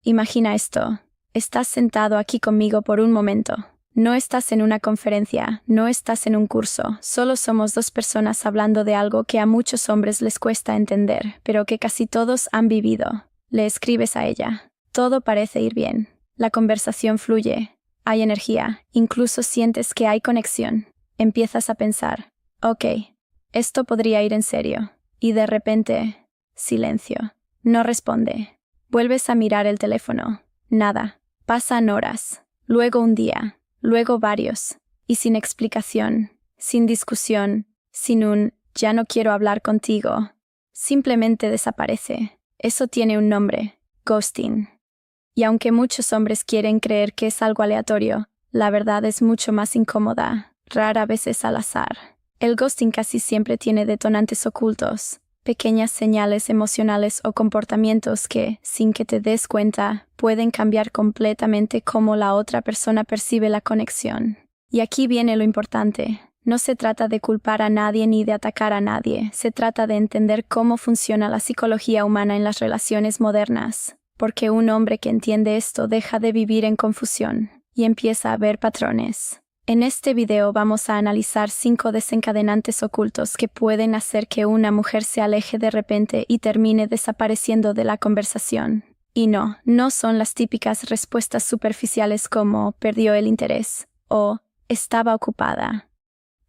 Imagina esto. Estás sentado aquí conmigo por un momento. No estás en una conferencia, no estás en un curso, solo somos dos personas hablando de algo que a muchos hombres les cuesta entender, pero que casi todos han vivido. Le escribes a ella. Todo parece ir bien. La conversación fluye. Hay energía, incluso sientes que hay conexión. Empiezas a pensar, ok, esto podría ir en serio. Y de repente, silencio. No responde. Vuelves a mirar el teléfono. Nada. Pasan horas. Luego un día. Luego varios. Y sin explicación. Sin discusión. Sin un ya no quiero hablar contigo. Simplemente desaparece. Eso tiene un nombre. Ghosting. Y aunque muchos hombres quieren creer que es algo aleatorio, la verdad es mucho más incómoda. Rara vez es al azar. El ghosting casi siempre tiene detonantes ocultos, pequeñas señales emocionales o comportamientos que, sin que te des cuenta, pueden cambiar completamente cómo la otra persona percibe la conexión. Y aquí viene lo importante. No se trata de culpar a nadie ni de atacar a nadie, se trata de entender cómo funciona la psicología humana en las relaciones modernas, porque un hombre que entiende esto deja de vivir en confusión y empieza a ver patrones. En este video vamos a analizar 5 desencadenantes ocultos que pueden hacer que una mujer se aleje de repente y termine desapareciendo de la conversación. Y no son las típicas respuestas superficiales como perdió el interés o estaba ocupada.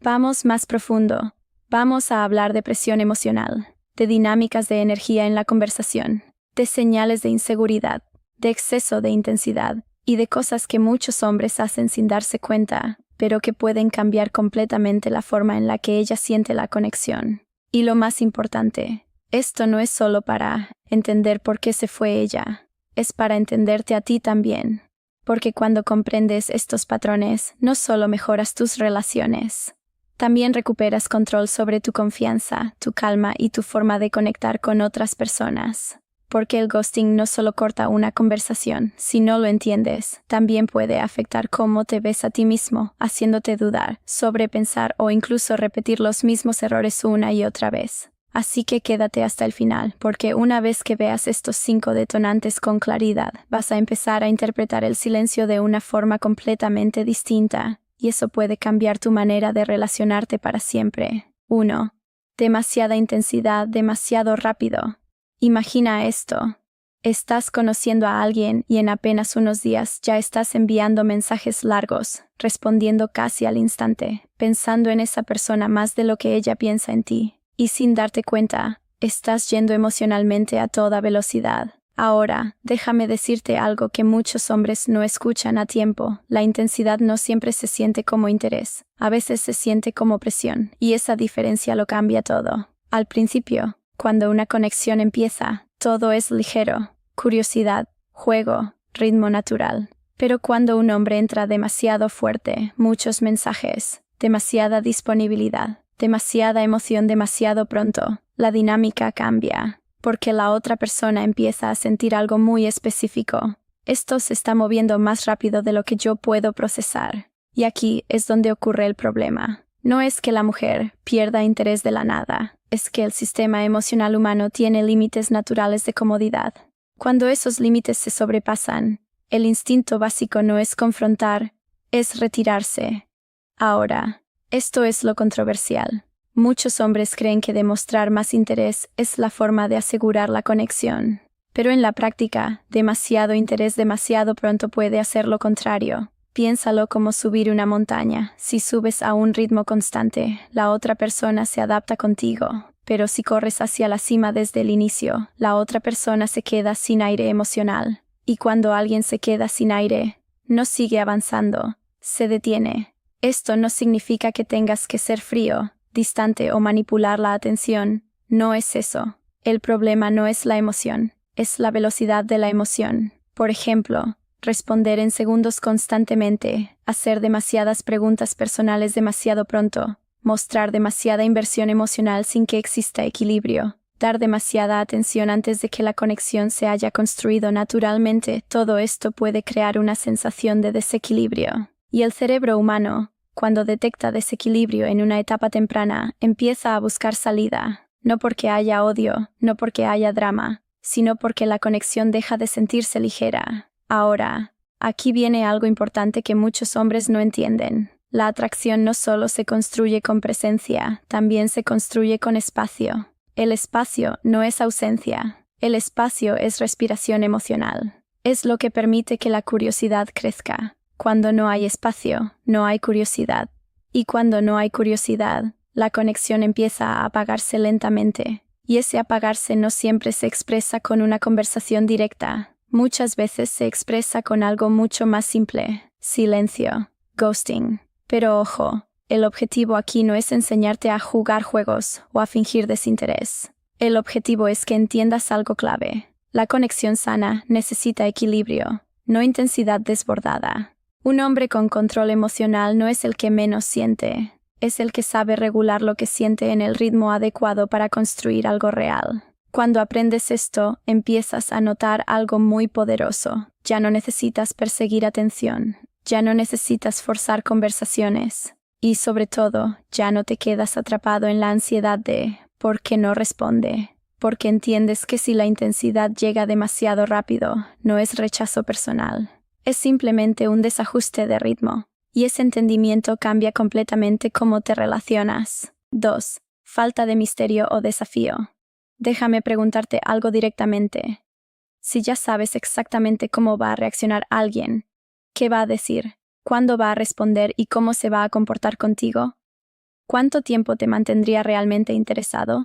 Vamos más profundo. Vamos a hablar de presión emocional, de dinámicas de energía en la conversación, de señales de inseguridad, de exceso de intensidad y de cosas que muchos hombres hacen sin darse cuenta, pero que pueden cambiar completamente la forma en la que ella siente la conexión. Y lo más importante, esto no es solo para entender por qué se fue ella, es para entenderte a ti también. Porque cuando comprendes estos patrones, no solo mejoras tus relaciones, también recuperas control sobre tu confianza, tu calma y tu forma de conectar con otras personas. Porque el ghosting no solo corta una conversación, si no lo entiendes, también puede afectar cómo te ves a ti mismo, haciéndote dudar, sobrepensar o incluso repetir los mismos errores una y otra vez. Así que quédate hasta el final, porque una vez que veas estos 5 detonantes con claridad, vas a empezar a interpretar el silencio de una forma completamente distinta, y eso puede cambiar tu manera de relacionarte para siempre. 1. Demasiada intensidad, demasiado rápido. Imagina esto. Estás conociendo a alguien y en apenas unos días ya estás enviando mensajes largos, respondiendo casi al instante, pensando en esa persona más de lo que ella piensa en ti. Y sin darte cuenta, estás yendo emocionalmente a toda velocidad. Ahora, déjame decirte algo que muchos hombres no escuchan a tiempo. La intensidad no siempre se siente como interés. A veces se siente como presión, y esa diferencia lo cambia todo. Al principio, cuando una conexión empieza, todo es ligero, curiosidad, juego, ritmo natural. Pero cuando un hombre entra demasiado fuerte, muchos mensajes, demasiada disponibilidad, demasiada emoción demasiado pronto, la dinámica cambia, porque la otra persona empieza a sentir algo muy específico. Esto se está moviendo más rápido de lo que yo puedo procesar. Y aquí es donde ocurre el problema. No es que la mujer pierda interés de la nada, es que el sistema emocional humano tiene límites naturales de comodidad. Cuando esos límites se sobrepasan, el instinto básico no es confrontar, es retirarse. Ahora, esto es lo controversial. Muchos hombres creen que demostrar más interés es la forma de asegurar la conexión. Pero en la práctica, demasiado interés demasiado pronto puede hacer lo contrario. Piénsalo como subir una montaña. Si subes a un ritmo constante, la otra persona se adapta contigo. Pero si corres hacia la cima desde el inicio, la otra persona se queda sin aire emocional. Y cuando alguien se queda sin aire, no sigue avanzando, se detiene. Esto no significa que tengas que ser frío, distante o manipular la atención. No es eso. El problema no es la emoción, es la velocidad de la emoción. Por ejemplo, responder en segundos constantemente, hacer demasiadas preguntas personales demasiado pronto, mostrar demasiada inversión emocional sin que exista equilibrio, dar demasiada atención antes de que la conexión se haya construido naturalmente. Todo esto puede crear una sensación de desequilibrio. Y el cerebro humano, cuando detecta desequilibrio en una etapa temprana, empieza a buscar salida, no porque haya odio, no porque haya drama, sino porque la conexión deja de sentirse ligera. Ahora, aquí viene algo importante que muchos hombres no entienden. La atracción no solo se construye con presencia, también se construye con espacio. El espacio no es ausencia. El espacio es respiración emocional. Es lo que permite que la curiosidad crezca. Cuando no hay espacio, no hay curiosidad. Y cuando no hay curiosidad, la conexión empieza a apagarse lentamente. Y ese apagarse no siempre se expresa con una conversación directa. Muchas veces se expresa con algo mucho más simple: silencio, ghosting. Pero ojo, el objetivo aquí no es enseñarte a jugar juegos o a fingir desinterés. El objetivo es que entiendas algo clave. La conexión sana necesita equilibrio, no intensidad desbordada. Un hombre con control emocional no es el que menos siente, es el que sabe regular lo que siente en el ritmo adecuado para construir algo real. Cuando aprendes esto, empiezas a notar algo muy poderoso. Ya no necesitas perseguir atención, ya no necesitas forzar conversaciones. Y sobre todo, ya no te quedas atrapado en la ansiedad de ¿por qué no responde? Porque entiendes que si la intensidad llega demasiado rápido, no es rechazo personal. Es simplemente un desajuste de ritmo. Y ese entendimiento cambia completamente cómo te relacionas. 2. Falta de misterio o desafío. Déjame preguntarte algo directamente. Si ya sabes exactamente cómo va a reaccionar alguien, ¿qué va a decir? ¿Cuándo va a responder y cómo se va a comportar contigo? ¿Cuánto tiempo te mantendría realmente interesado?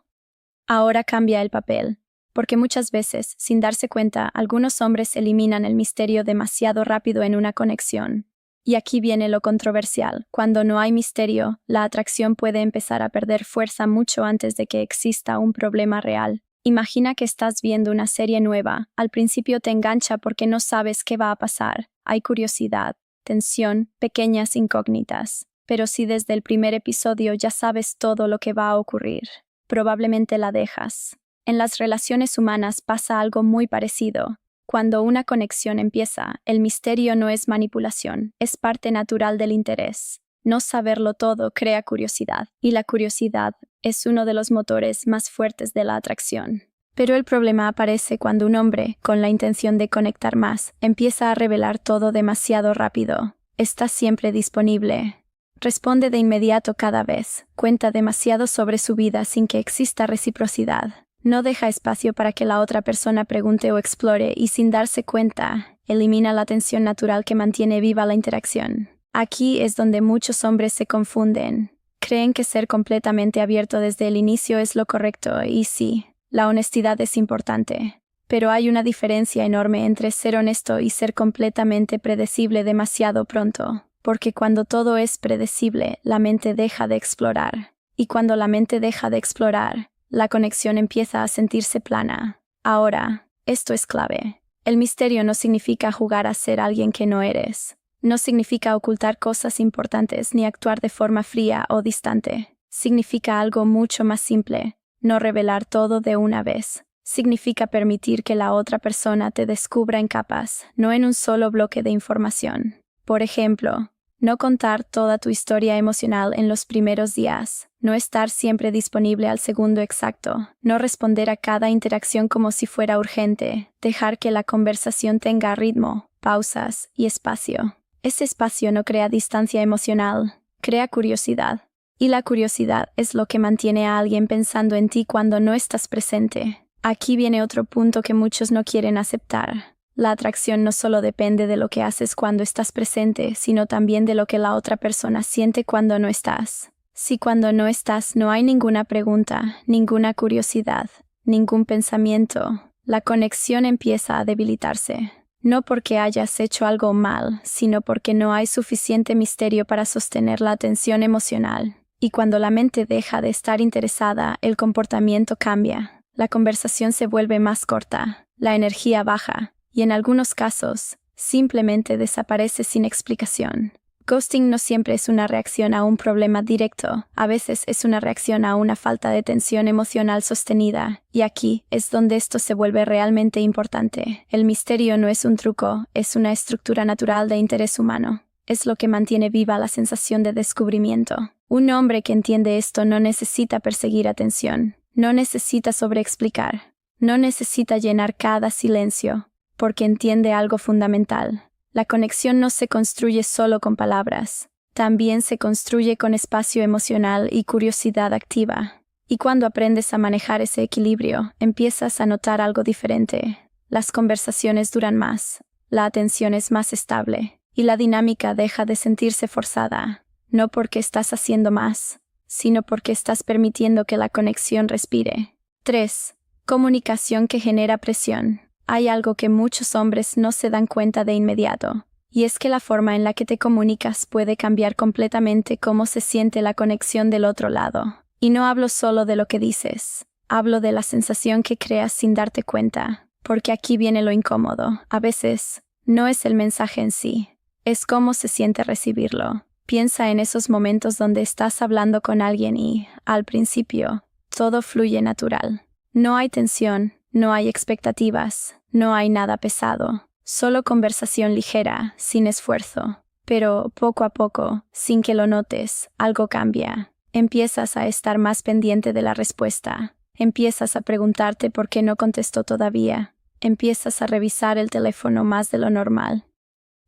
Ahora cambia el papel, porque muchas veces, sin darse cuenta, algunos hombres eliminan el misterio demasiado rápido en una conexión. Y aquí viene lo controversial. Cuando no hay misterio, la atracción puede empezar a perder fuerza mucho antes de que exista un problema real. Imagina que estás viendo una serie nueva. Al principio te engancha porque no sabes qué va a pasar. Hay curiosidad, tensión, pequeñas incógnitas. Pero si desde el primer episodio ya sabes todo lo que va a ocurrir, probablemente la dejas. En las relaciones humanas pasa algo muy parecido. Cuando una conexión empieza, el misterio no es manipulación, es parte natural del interés. No saberlo todo crea curiosidad, y la curiosidad es uno de los motores más fuertes de la atracción. Pero el problema aparece cuando un hombre, con la intención de conectar más, empieza a revelar todo demasiado rápido. Está siempre disponible. Responde de inmediato cada vez. Cuenta demasiado sobre su vida sin que exista reciprocidad. No deja espacio para que la otra persona pregunte o explore y sin darse cuenta, elimina la tensión natural que mantiene viva la interacción. Aquí es donde muchos hombres se confunden. Creen que ser completamente abierto desde el inicio es lo correcto y sí, la honestidad es importante. Pero hay una diferencia enorme entre ser honesto y ser completamente predecible demasiado pronto. Porque cuando todo es predecible, la mente deja de explorar. Y cuando la mente deja de explorar, la conexión empieza a sentirse plana. Ahora, esto es clave. El misterio no significa jugar a ser alguien que no eres. No significa ocultar cosas importantes ni actuar de forma fría o distante. Significa algo mucho más simple. No revelar todo de una vez. Significa permitir que la otra persona te descubra en capas, no en un solo bloque de información. Por ejemplo, no contar toda tu historia emocional en los primeros días, no estar siempre disponible al segundo exacto, no responder a cada interacción como si fuera urgente, dejar que la conversación tenga ritmo, pausas y espacio. Ese espacio no crea distancia emocional, crea curiosidad. Y la curiosidad es lo que mantiene a alguien pensando en ti cuando no estás presente. Aquí viene otro punto que muchos no quieren aceptar. La atracción no solo depende de lo que haces cuando estás presente, sino también de lo que la otra persona siente cuando no estás. Si cuando no estás no hay ninguna pregunta, ninguna curiosidad, ningún pensamiento, la conexión empieza a debilitarse. No porque hayas hecho algo mal, sino porque no hay suficiente misterio para sostener la atención emocional. Y cuando la mente deja de estar interesada, el comportamiento cambia. La conversación se vuelve más corta, la energía baja. Y en algunos casos, simplemente desaparece sin explicación. Ghosting no siempre es una reacción a un problema directo, a veces es una reacción a una falta de tensión emocional sostenida, y aquí es donde esto se vuelve realmente importante. El misterio no es un truco, es una estructura natural de interés humano. Es lo que mantiene viva la sensación de descubrimiento. Un hombre que entiende esto no necesita perseguir atención, no necesita sobreexplicar. No necesita llenar cada silencio, porque entiende algo fundamental. La conexión no se construye solo con palabras, también se construye con espacio emocional y curiosidad activa. Y cuando aprendes a manejar ese equilibrio, empiezas a notar algo diferente. Las conversaciones duran más, la atención es más estable, y la dinámica deja de sentirse forzada, no porque estás haciendo más, sino porque estás permitiendo que la conexión respire. 3. Comunicación que genera presión. Hay algo que muchos hombres no se dan cuenta de inmediato, y es que la forma en la que te comunicas puede cambiar completamente cómo se siente la conexión del otro lado. Y no hablo solo de lo que dices, hablo de la sensación que creas sin darte cuenta, porque aquí viene lo incómodo. A veces, no es el mensaje en sí, es cómo se siente recibirlo. Piensa en esos momentos donde estás hablando con alguien y, al principio, todo fluye natural. No hay tensión, no hay expectativas, no hay nada pesado, solo conversación ligera, sin esfuerzo. Pero, poco a poco, sin que lo notes, algo cambia. Empiezas a estar más pendiente de la respuesta. Empiezas a preguntarte por qué no contestó todavía. Empiezas a revisar el teléfono más de lo normal.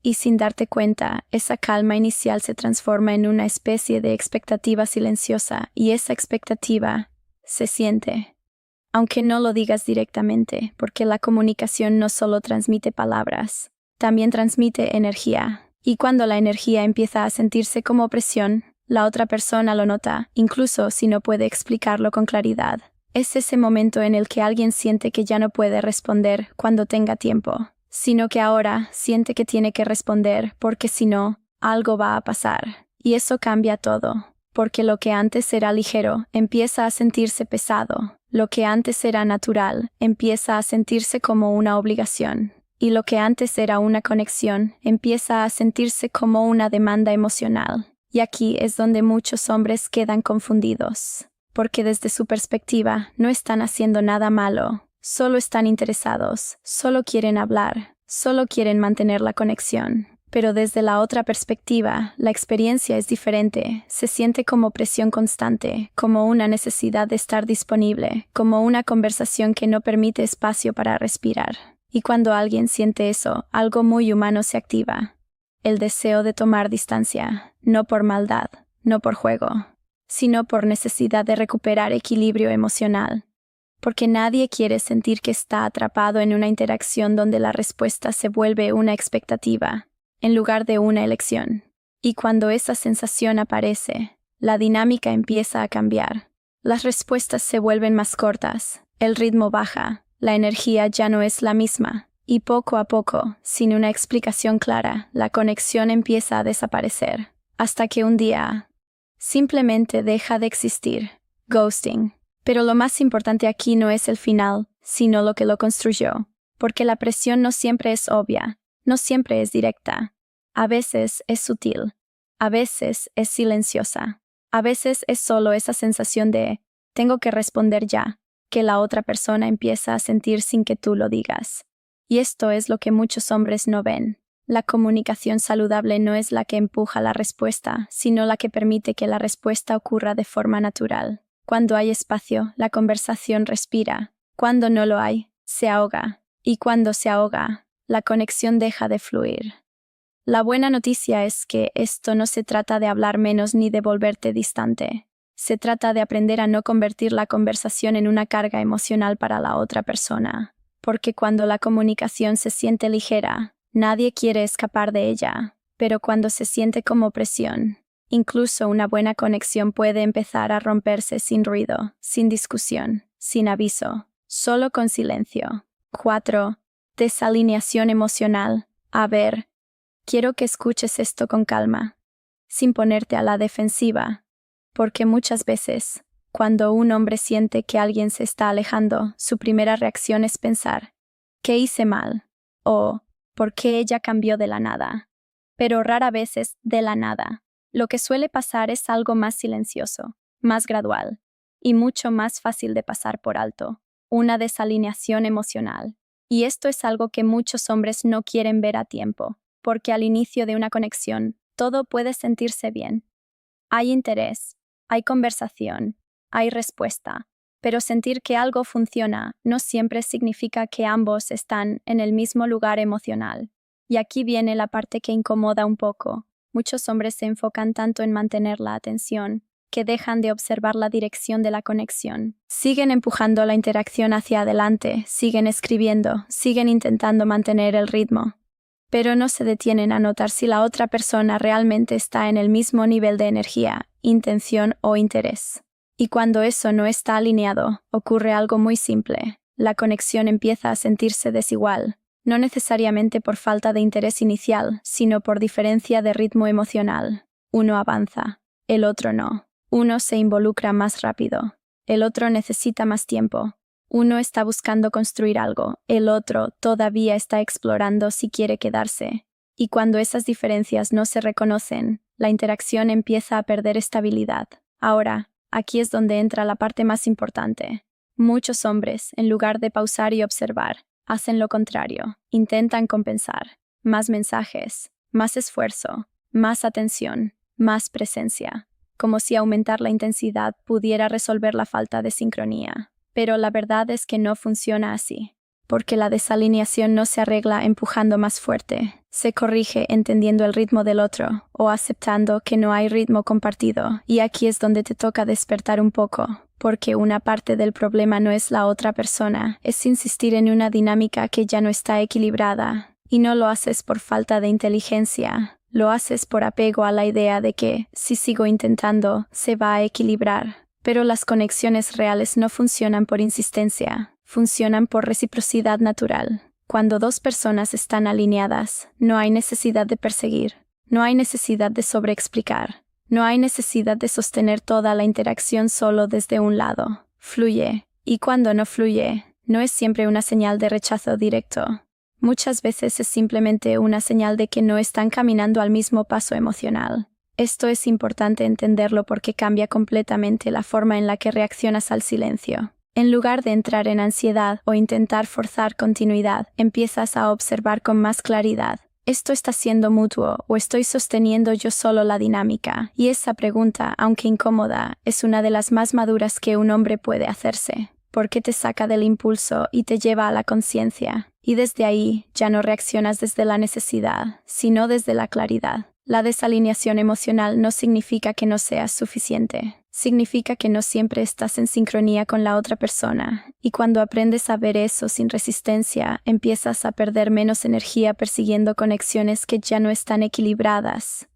Y sin darte cuenta, esa calma inicial se transforma en una especie de expectativa silenciosa, y esa expectativa se siente. Aunque no lo digas directamente, porque la comunicación no solo transmite palabras, también transmite energía. Y cuando la energía empieza a sentirse como presión, la otra persona lo nota, incluso si no puede explicarlo con claridad. Es ese momento en el que alguien siente que ya no puede responder cuando tenga tiempo, sino que ahora siente que tiene que responder porque si no, algo va a pasar. Y eso cambia todo, porque lo que antes era ligero empieza a sentirse pesado, lo que antes era natural empieza a sentirse como una obligación, y lo que antes era una conexión empieza a sentirse como una demanda emocional. Y aquí es donde muchos hombres quedan confundidos, porque desde su perspectiva no están haciendo nada malo, solo están interesados, solo quieren hablar, solo quieren mantener la conexión. Pero desde la otra perspectiva, la experiencia es diferente, se siente como presión constante, como una necesidad de estar disponible, como una conversación que no permite espacio para respirar. Y cuando alguien siente eso, algo muy humano se activa. El deseo de tomar distancia, no por maldad, no por juego, sino por necesidad de recuperar equilibrio emocional. Porque nadie quiere sentir que está atrapado en una interacción donde la respuesta se vuelve una expectativa, en lugar de una elección. Y cuando esa sensación aparece, la dinámica empieza a cambiar. Las respuestas se vuelven más cortas, el ritmo baja, la energía ya no es la misma. Y poco a poco, sin una explicación clara, la conexión empieza a desaparecer, hasta que un día simplemente deja de existir. Ghosting. Pero lo más importante aquí no es el final, sino lo que lo construyó, porque la presión no siempre es obvia, no siempre es directa. A veces es sutil, a veces es silenciosa, a veces es solo esa sensación de tengo que responder ya, que la otra persona empieza a sentir sin que tú lo digas. Y esto es lo que muchos hombres no ven. La comunicación saludable no es la que empuja la respuesta, sino la que permite que la respuesta ocurra de forma natural. Cuando hay espacio, la conversación respira. Cuando no lo hay, se ahoga. Y cuando se ahoga, la conexión deja de fluir. La buena noticia es que esto no se trata de hablar menos ni de volverte distante. Se trata de aprender a no convertir la conversación en una carga emocional para la otra persona. Porque cuando la comunicación se siente ligera, nadie quiere escapar de ella, pero cuando se siente como presión, incluso una buena conexión puede empezar a romperse sin ruido, sin discusión, sin aviso, solo con silencio. 4. Desalineación emocional. A ver, quiero que escuches esto con calma, sin ponerte a la defensiva, porque muchas veces, cuando un hombre siente que alguien se está alejando, su primera reacción es pensar, ¿qué hice mal? O, ¿por qué ella cambió de la nada? Pero rara vez es de la nada. Lo que suele pasar es algo más silencioso, más gradual, y mucho más fácil de pasar por alto, una desalineación emocional. Y esto es algo que muchos hombres no quieren ver a tiempo, porque al inicio de una conexión, todo puede sentirse bien. Hay interés, hay conversación, hay respuesta, Pero sentir que algo funciona no siempre significa que ambos están en el mismo lugar emocional. Y aquí viene la parte que incomoda un poco. Muchos hombres se enfocan tanto en mantener la atención que dejan de observar la dirección de la conexión. Siguen empujando la interacción hacia adelante, siguen escribiendo, siguen intentando mantener el ritmo. Pero no se detienen a notar si la otra persona realmente está en el mismo nivel de energía, intención o interés. Y cuando eso no está alineado, ocurre algo muy simple. La conexión empieza a sentirse desigual, no necesariamente por falta de interés inicial, sino por diferencia de ritmo emocional. Uno avanza, el otro no. Uno se involucra más rápido, el otro necesita más tiempo. Uno está buscando construir algo, el otro todavía está explorando si quiere quedarse. Y cuando esas diferencias no se reconocen, la interacción empieza a perder estabilidad. Ahora, aquí es donde entra la parte más importante. Muchos hombres, en lugar de pausar y observar, hacen lo contrario, intentan compensar. Más mensajes, más esfuerzo, más atención, más presencia. Como si aumentar la intensidad pudiera resolver la falta de sincronía. Pero la verdad es que no funciona así, porque la desalineación no se arregla empujando más fuerte, se corrige entendiendo el ritmo del otro o aceptando que no hay ritmo compartido, y aquí es donde te toca despertar un poco, porque una parte del problema no es la otra persona, es insistir en una dinámica que ya no está equilibrada, y no lo haces por falta de inteligencia. Lo haces por apego a la idea de que, si sigo intentando, se va a equilibrar. Pero las conexiones reales no funcionan por insistencia, funcionan por reciprocidad natural. Cuando dos personas están alineadas, no hay necesidad de perseguir, no hay necesidad de sobreexplicar, no hay necesidad de sostener toda la interacción solo desde un lado. Fluye, y cuando no fluye, no es siempre una señal de rechazo directo. Muchas veces es simplemente una señal de que no están caminando al mismo paso emocional. Esto es importante entenderlo porque cambia completamente la forma en la que reaccionas al silencio. En lugar de entrar en ansiedad o intentar forzar continuidad, empiezas a observar con más claridad. ¿Esto está siendo mutuo o estoy sosteniendo yo solo la dinámica? Y esa pregunta, aunque incómoda, es una de las más maduras que un hombre puede hacerse, porque te saca del impulso y te lleva a la conciencia. Y desde ahí ya no reaccionas desde la necesidad, sino desde la claridad. La desalineación emocional no significa que no seas suficiente. Significa que no siempre estás en sincronía con la otra persona. Y cuando aprendes a ver eso sin resistencia, empiezas a perder menos energía persiguiendo conexiones que ya no están equilibradas.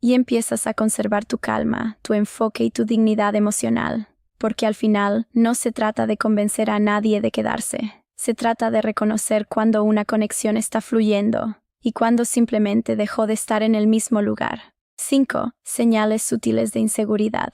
Y empiezas a conservar tu calma, tu enfoque y tu dignidad emocional. Porque al final no se trata de convencer a nadie de quedarse. Se trata de reconocer cuando una conexión está fluyendo y cuando simplemente dejó de estar en el mismo lugar. 5. Señales sutiles de inseguridad.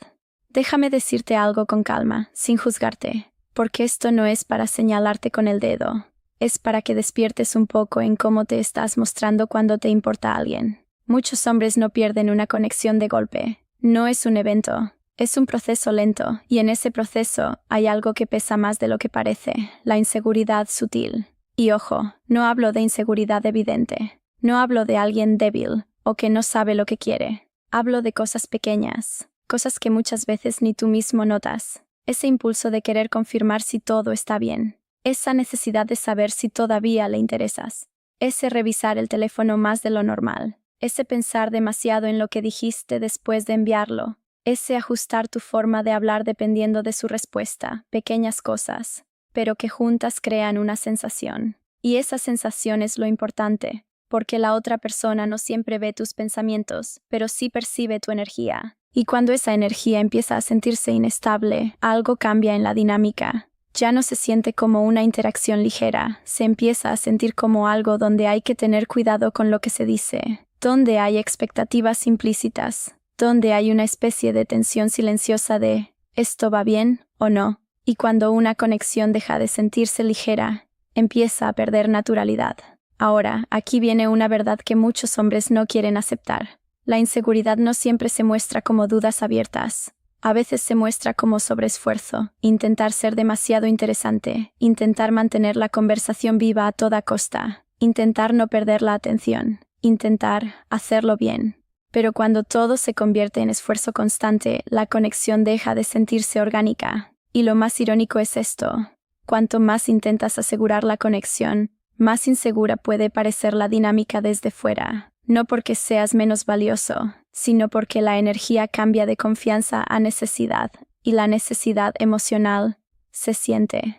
Déjame decirte algo con calma, sin juzgarte, porque esto no es para señalarte con el dedo. Es para que despiertes un poco en cómo te estás mostrando cuando te importa alguien. Muchos hombres no pierden una conexión de golpe. No es un evento. Es un proceso lento, y en ese proceso hay algo que pesa más de lo que parece, la inseguridad sutil. Y ojo, no hablo de inseguridad evidente, no hablo de alguien débil o que no sabe lo que quiere. Hablo de cosas pequeñas, cosas que muchas veces ni tú mismo notas. Ese impulso de querer confirmar si todo está bien, esa necesidad de saber si todavía le interesas, ese revisar el teléfono más de lo normal, ese pensar demasiado en lo que dijiste después de enviarlo. Ese ajustar tu forma de hablar dependiendo de su respuesta, pequeñas cosas, pero que juntas crean una sensación. Y esa sensación es lo importante, porque la otra persona no siempre ve tus pensamientos, pero sí percibe tu energía. Y cuando esa energía empieza a sentirse inestable, algo cambia en la dinámica. Ya no se siente como una interacción ligera, se empieza a sentir como algo donde hay que tener cuidado con lo que se dice, donde hay expectativas implícitas, donde hay una especie de tensión silenciosa de ¿esto va bien o no? Y cuando una conexión deja de sentirse ligera, empieza a perder naturalidad. Ahora, aquí viene una verdad que muchos hombres no quieren aceptar. La inseguridad no siempre se muestra como dudas abiertas. A veces se muestra como sobreesfuerzo, intentar ser demasiado interesante, intentar mantener la conversación viva a toda costa, intentar no perder la atención, intentar hacerlo bien. Pero cuando todo se convierte en esfuerzo constante, la conexión deja de sentirse orgánica. Y lo más irónico es esto. Cuanto más intentas asegurar la conexión, más insegura puede parecer la dinámica desde fuera. No porque seas menos valioso, sino porque la energía cambia de confianza a necesidad, y la necesidad emocional se siente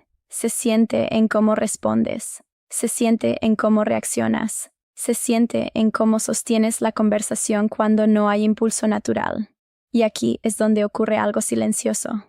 en cómo respondes, se siente en cómo reaccionas, se siente en cómo sostienes la conversación cuando no hay impulso natural. Y aquí es donde ocurre algo silencioso.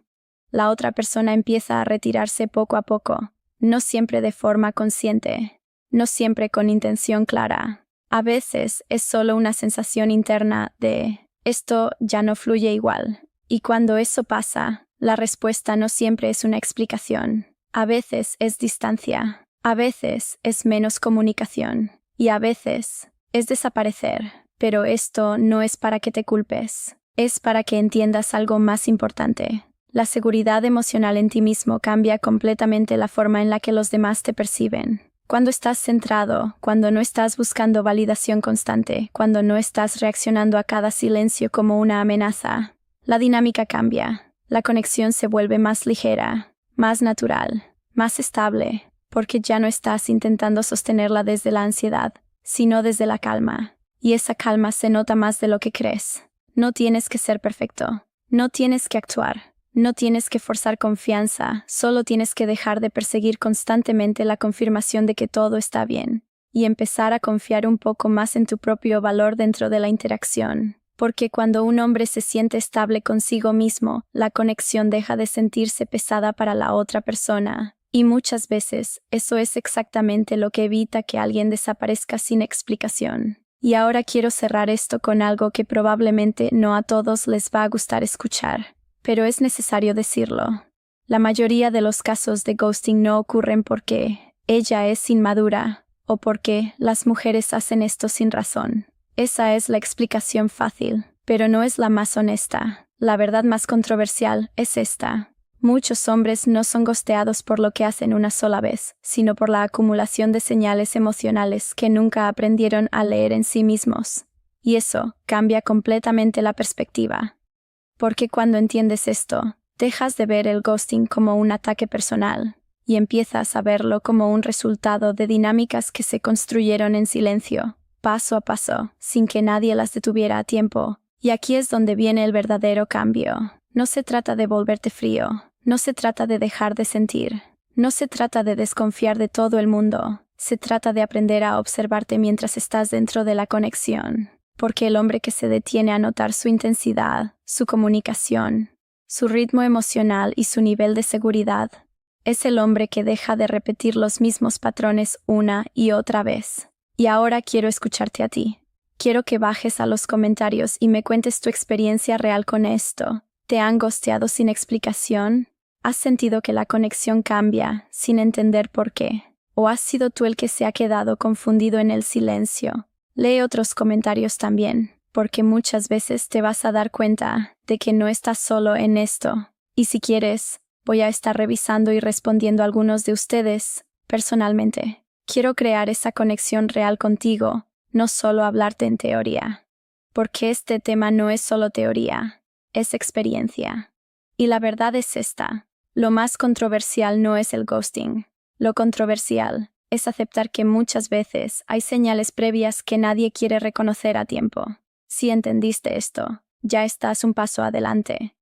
La otra persona empieza a retirarse poco a poco, no siempre de forma consciente, no siempre con intención clara. A veces es solo una sensación interna de esto ya no fluye igual. Y cuando eso pasa, la respuesta no siempre es una explicación. A veces es distancia, a veces es menos comunicación, y a veces es desaparecer. Pero esto no es para que te culpes, es para que entiendas algo más importante. La seguridad emocional en ti mismo cambia completamente la forma en la que los demás te perciben. Cuando estás centrado, cuando no estás buscando validación constante, cuando no estás reaccionando a cada silencio como una amenaza, la dinámica cambia. La conexión se vuelve más ligera, más natural, más estable, porque ya no estás intentando sostenerla desde la ansiedad, sino desde la calma. Y esa calma se nota más de lo que crees. No tienes que ser perfecto, no tienes que actuar. No tienes que forzar confianza, solo tienes que dejar de perseguir constantemente la confirmación de que todo está bien, y empezar a confiar un poco más en tu propio valor dentro de la interacción. Porque cuando un hombre se siente estable consigo mismo, la conexión deja de sentirse pesada para la otra persona. Y muchas veces, eso es exactamente lo que evita que alguien desaparezca sin explicación. Y ahora quiero cerrar esto con algo que probablemente no a todos les va a gustar escuchar. Pero es necesario decirlo. La mayoría de los casos de ghosting no ocurren porque ella es inmadura o porque las mujeres hacen esto sin razón. Esa es la explicación fácil, pero no es la más honesta. La verdad más controversial es esta. Muchos hombres no son ghosteados por lo que hacen una sola vez, sino por la acumulación de señales emocionales que nunca aprendieron a leer en sí mismos. Y eso cambia completamente la perspectiva. Porque cuando entiendes esto, dejas de ver el ghosting como un ataque personal y empiezas a verlo como un resultado de dinámicas que se construyeron en silencio, paso a paso, sin que nadie las detuviera a tiempo. Y aquí es donde viene el verdadero cambio. No se trata de volverte frío, no se trata de dejar de sentir, no se trata de desconfiar de todo el mundo, se trata de aprender a observarte mientras estás dentro de la conexión. Porque el hombre que se detiene a notar su intensidad, su comunicación, su ritmo emocional y su nivel de seguridad, es el hombre que deja de repetir los mismos patrones una y otra vez. Y ahora quiero escucharte a ti. Quiero que bajes a los comentarios y me cuentes tu experiencia real con esto. ¿Te han ghosteado sin explicación? ¿Has sentido que la conexión cambia sin entender por qué? ¿O has sido tú el que se ha quedado confundido en el silencio? Lee otros comentarios también, porque muchas veces te vas a dar cuenta de que no estás solo en esto. Y si quieres, voy a estar revisando y respondiendo a algunos de ustedes personalmente. Quiero crear esa conexión real contigo, no solo hablarte en teoría. Porque este tema no es solo teoría, es experiencia. Y la verdad es esta: lo más controversial no es el ghosting. Lo controversial es aceptar que muchas veces hay señales previas que nadie quiere reconocer a tiempo. Si entendiste esto, ya estás un paso adelante.